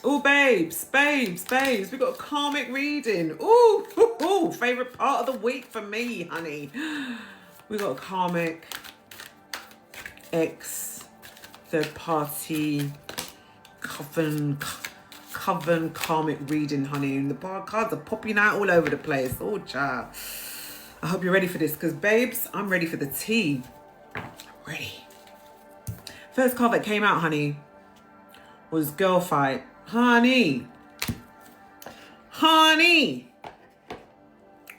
Oh, babes. We got a karmic reading. Ooh, favorite part of the week for me, honey. We got a karmic ex third party coven karmic reading, honey. And the cards are popping out all over the place. Oh, child. I hope you're ready for this because, babes, I'm ready for the tea. Ready. First card that came out, honey, was girl fight. Honey.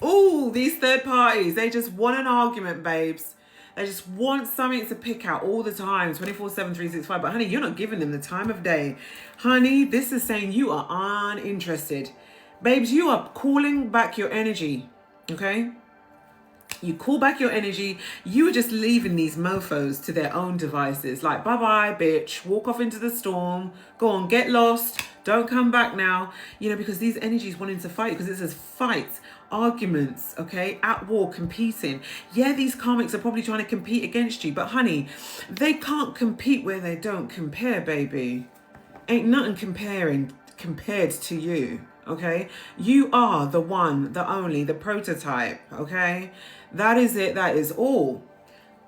Ooh, these third parties, they just want an argument, babes. They just want something to pick out all the time, 24/7, 365. But honey, you're not giving them the time of day. Honey, this is saying you are uninterested. Babes, you are calling back your energy, okay? You call back your energy. You are just leaving these mofos to their own devices. Like, bye-bye, bitch. Walk off into the storm. Go on, get lost. Don't come back now. You know, because these energies wanting to fight. Because it says fight, arguments, okay? At war, competing. Yeah, these karmics are probably trying to compete against you. But, honey, they can't compete where they don't compare, baby. Ain't nothing compared to you. Okay, you are the one, the only, the prototype. Okay, that is it. That is all.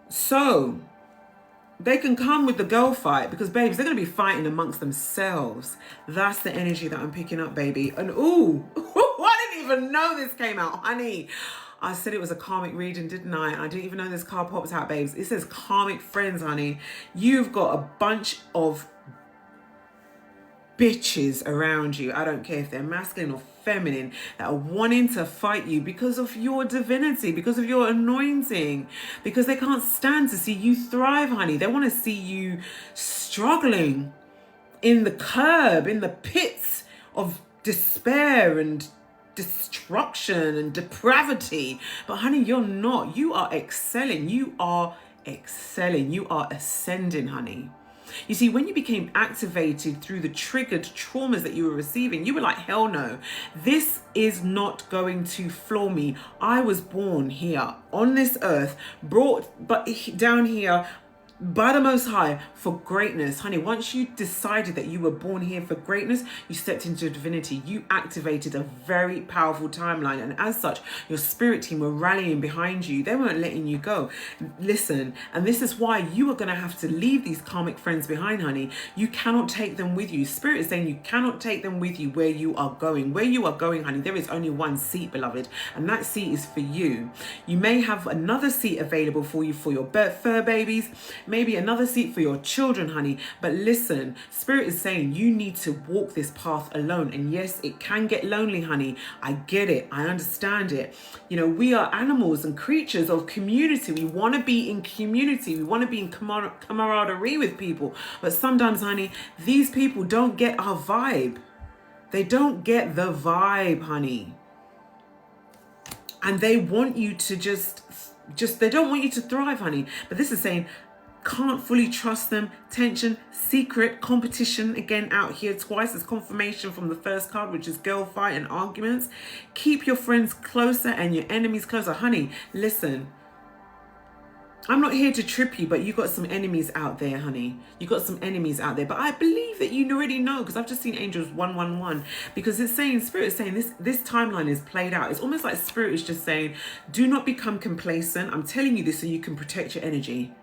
So they can come with the girl fight because, babes, they're going to be fighting amongst themselves. That's the energy that I'm picking up, baby. And ooh, I didn't even know this came out, honey. I said it was a karmic reading, didn't I? I didn't even know this card popped out, babes. It says karmic friends, honey. You've got a bunch of bitches around you. I don't care if they're masculine or feminine, that are wanting to fight you because of your divinity, because of your anointing, because they can't stand to see you thrive, honey. They want to see you struggling in the pits of despair and destruction and depravity. But honey, you're not. You are excelling. You are ascending, honey. You see, when you became activated through the triggered traumas that you were receiving, you were like, hell no, this is not going to floor me. I was born here on this earth, down here by the Most High for greatness. Honey, once you decided that you were born here for greatness, you stepped into divinity. You activated a very powerful timeline. And as such, your spirit team were rallying behind you. They weren't letting you go. Listen, and this is why you are going to have to leave these karmic friends behind, honey. You cannot take them with you. Spirit is saying you cannot take them with you where you are going. Where you are going, honey, there is only one seat, beloved. And that seat is for you. You may have another seat available for you for your fur babies. Maybe another seat for your children, honey. But listen, Spirit is saying you need to walk this path alone. And yes, it can get lonely, honey. I get it. I understand it. You know, we are animals and creatures of community. We want to be in community. We want to be in camaraderie with people. But sometimes, honey, these people don't get our vibe. They don't get the vibe, honey. And they want you to just they don't want you to thrive, honey. But this is saying, can't fully trust them. Tension, secret, competition, again out here twice as confirmation from the first card, which is girl fight and arguments. Keep your friends closer and your enemies closer. Honey, listen, I'm not here to trip you, but you got some enemies out there, honey. You got some enemies out there. But I believe that you already know, because I've just seen angels 111, because it's saying, Spirit is saying this timeline is played out. It's almost like Spirit is just saying, do not become complacent. I'm telling you this so you can protect your energy.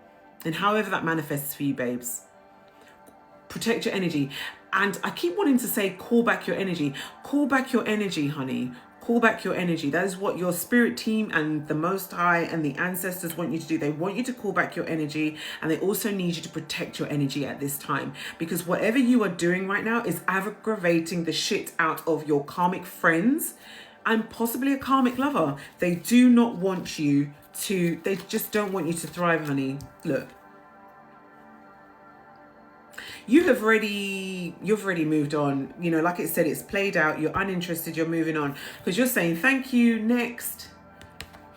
And however that manifests for you, babes, protect your energy. And I keep wanting to say, call back your energy. Call back your energy, honey. Call back your energy. That is what your spirit team and the Most High and the ancestors want you to do. They want you to call back your energy, and they also need you to protect your energy at this time, because whatever you are doing right now is aggravating the shit out of your karmic friends and possibly a karmic lover. They do not want you to, they just don't want you to thrive, honey. Look, you've already moved on. You know, like it said, it's played out. You're uninterested. You're moving on because you're saying thank you, next.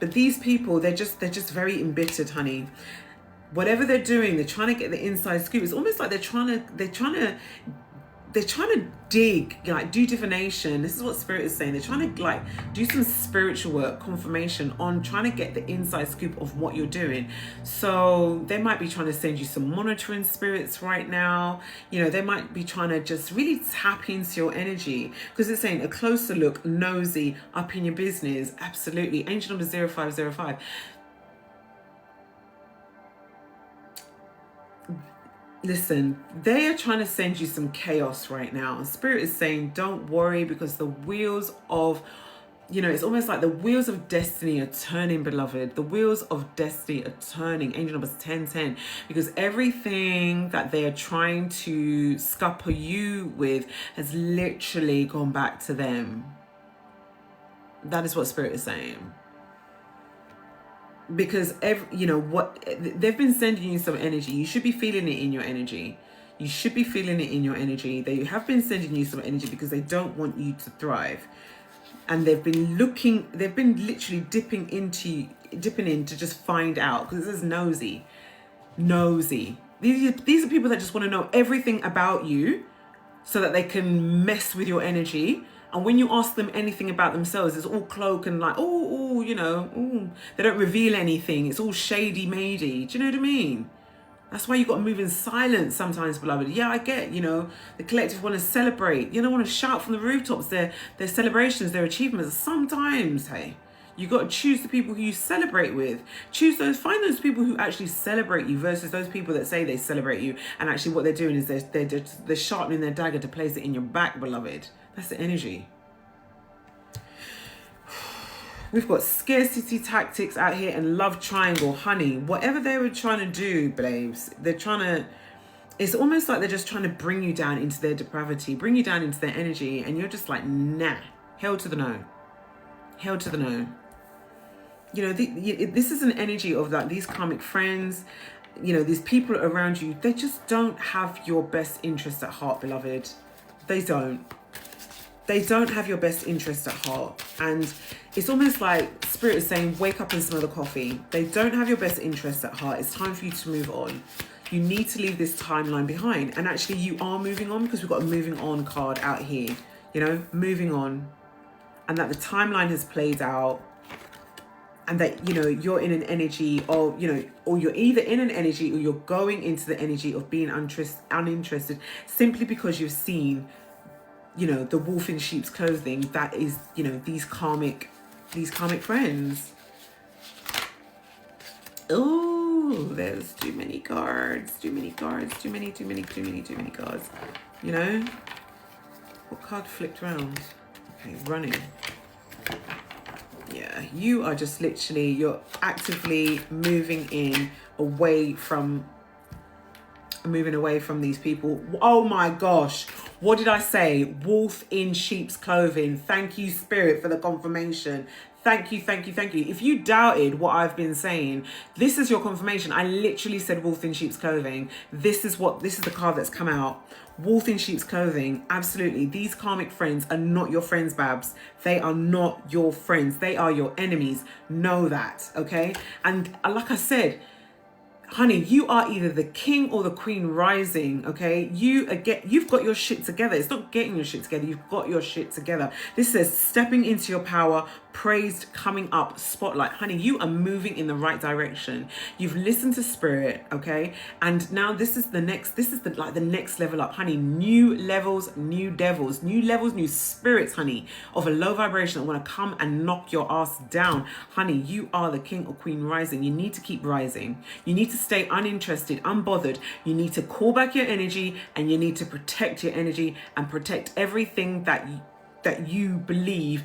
But these people, they're just very embittered, honey. Whatever they're doing, they're trying to get the inside scoop. It's almost like they're trying to they're trying to dig, like do divination. This is what Spirit is saying. They're trying to like do some spiritual work, confirmation on trying to get the inside scoop of what you're doing. So they might be trying to send you some monitoring spirits right now. You know, they might be trying to just really tap into your energy, because it's saying a closer look, nosy, up in your business. Absolutely. Angel number 0505. Listen, they are trying to send you some chaos right now. Spirit is saying, don't worry, because the wheels of, you know, it's almost like the wheels of destiny are turning, beloved. The wheels of destiny are turning. Angel number 1010. Because everything that they are trying to scupper you with has literally gone back to them. That is what Spirit is saying. Because you know what, they've been sending you some energy. You should be feeling it in your energy. You should be feeling it in your energy. They have been sending you some energy because they don't want you to thrive, and they've been literally dipping in to just find out, because this is nosy. These are people that just want to know everything about you so that they can mess with your energy. And when you ask them anything about themselves, it's all cloak and like, you know, they don't reveal anything. It's all shady-mady. Do you know what I mean? That's why you got to move in silence sometimes, beloved. Yeah, I get, you know, the collective want to celebrate. You don't want to shout from the rooftops their celebrations, their achievements. Sometimes, hey, you got to choose the people who you celebrate with. Find those people who actually celebrate you versus those people that say they celebrate you, and actually what they're doing is they're sharpening their dagger to place it in your back, beloved. That's the energy. We've got scarcity tactics out here and love triangle, honey. Whatever they were trying to do, babes, it's almost like they're just trying to bring you down into their depravity, bring you down into their energy, and you're just like, nah, hell to the no. Hell to the no. You know, this is an energy of like these karmic friends, you know, these people around you, they just don't have your best interest at heart, beloved. They don't. They don't have your best interest at heart. And it's almost like Spirit is saying, wake up and smell the coffee. They don't have your best interest at heart. It's time for you to move on. You need to leave this timeline behind. And actually you are moving on, because we've got a moving on card out here. You know, moving on. And that the timeline has played out. And that, you know, you're in an energy of, you know, or you're either in an energy or you're going into the energy of being uninterested simply because you've seen, you know, the wolf in sheep's clothing. That is, you know, these karmic friends. Oh, there's too many cards. Too many cards. Too many cards. You know? What card flipped around? Okay, running. Yeah, you are just literally, you're actively moving away from these people. Oh my gosh. What did I say? Wolf in sheep's clothing. Thank you, Spirit, for the confirmation. Thank you. If you doubted what I've been saying, this is your confirmation. I literally said wolf in sheep's clothing. This is the card that's come out. Wolf in sheep's clothing. Absolutely. These karmic friends are not your friends, babs. They are not your friends. They are your enemies. Know that, okay? And like I said, honey, you are either the king or the queen rising, okay? You've got your shit together. It's not getting your shit together. You've got your shit together. This says stepping into your power, praised, coming up, spotlight. Honey, you are moving in the right direction. You've listened to Spirit, okay? And now this is the next level up, honey. New levels, new devils, new spirits, honey, of a low vibration that want to come and knock your ass down. Honey, you are the king or queen rising. You need to keep rising. You need to stay uninterested, unbothered. You need to call back your energy, and you need to protect your energy and protect everything that you believe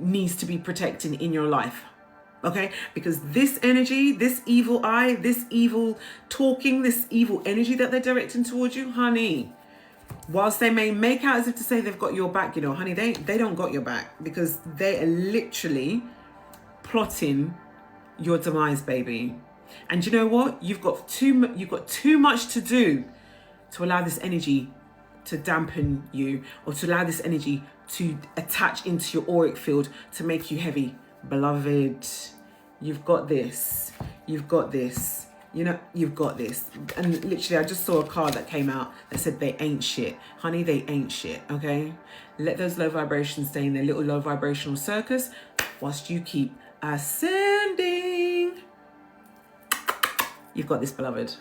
needs to be protected in your life. Okay? Because this energy, this evil eye, this evil talking, this evil energy that they're directing towards you, honey, whilst they may make out as if to say they've got your back, you know, honey, they don't got your back, because they are literally plotting your demise, baby. And you know what? You've got too much to do to allow this energy to dampen you, or to allow this energy to attach into your auric field to make you heavy. Beloved, you've got this. You know, you've got this. And literally, I just saw a card that came out that said they ain't shit. Honey, they ain't shit, okay? Let those low vibrations stay in their little low vibrational circus whilst you keep ascending. You've got this, beloved.